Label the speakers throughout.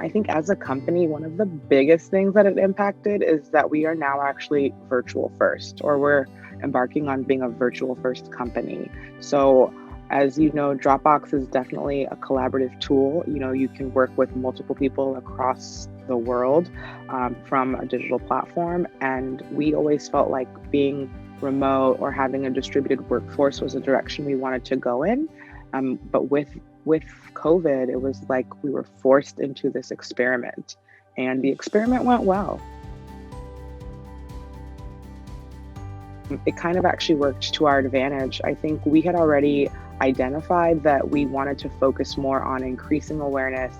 Speaker 1: I think as a company, one of the biggest things that it impacted is that we are now actually virtual first, or we're embarking on being a virtual first company. So, as you know, Dropbox is definitely a collaborative tool. You can work with multiple people across the world from a digital platform. And we always felt like being remote or having a distributed workforce was a direction we wanted to go in. But with COVID, it was like we were forced into this experiment, and the experiment went well. It kind of actually worked to our advantage. I think we had already identified that we wanted to focus more on increasing awareness,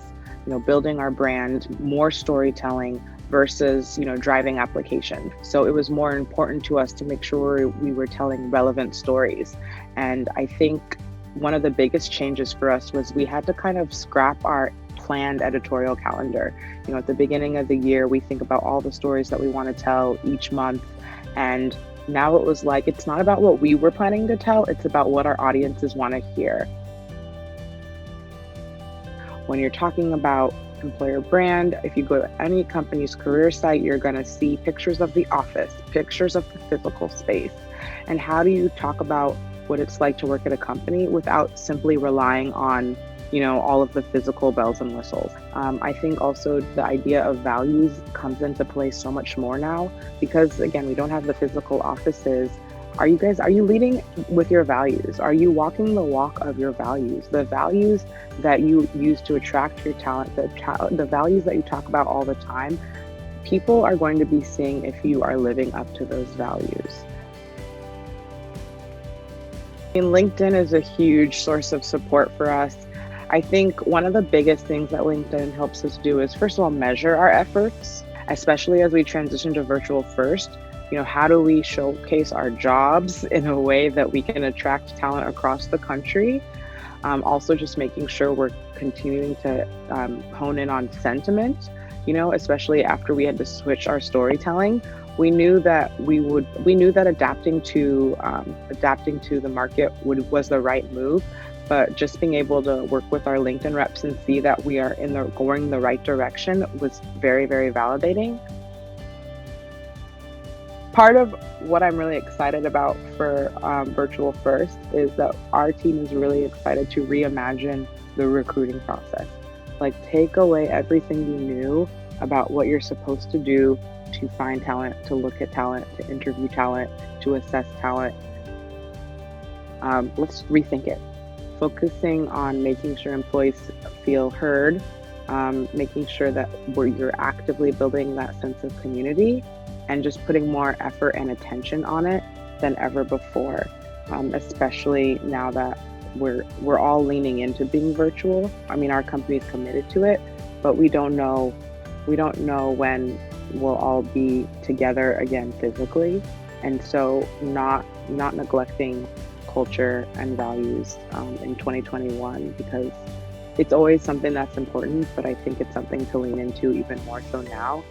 Speaker 1: building our brand, more storytelling versus, driving application. So it was more important to us to make sure we were telling relevant stories. And I think one of the biggest changes for us was we had to kind of scrap our planned editorial calendar. At the beginning of the year, we think about all the stories that we want to tell each month. And now it was like, it's not about what we were planning to tell, it's about what our audiences want to hear. When you're talking about employer brand, if you go to any company's career site, you're going to see pictures of the office, pictures of the physical space. And how do you talk about what it's like to work at a company without simply relying on, all of the physical bells and whistles? I think also the idea of values comes into play so much more now because, again, we don't have the physical offices. Are you leading with your values? Are you walking the walk of your values? The values that you use to attract your talent, the values that you talk about all the time, people are going to be seeing if you are living up to those values. LinkedIn is a huge source of support for us. I think one of the biggest things that LinkedIn helps us do is, first of all, measure our efforts, especially as we transition to virtual first. How do we showcase our jobs in a way that we can attract talent across the country? Also, just making sure we're continuing to hone in on sentiment, especially after we had to switch our storytelling. We knew that adapting to the market was the right move, but just being able to work with our LinkedIn reps and see that we are going in the right direction was very, very validating. Part of what I'm really excited about for Virtual First is that our team is really excited to reimagine the recruiting process. Like, take away everything you knew about what you're supposed to do to find talent, to look at talent, to interview talent, to assess talent. Let's rethink it. Focusing on making sure employees feel heard, making sure that you're actively building that sense of community, and just putting more effort and attention on it than ever before, especially now that we're all leaning into being virtual. I mean, our company is committed to it, but we don't know when we'll all be together again physically, and so not neglecting culture and values in 2021, because it's always something that's important, but I think it's something to lean into even more so now.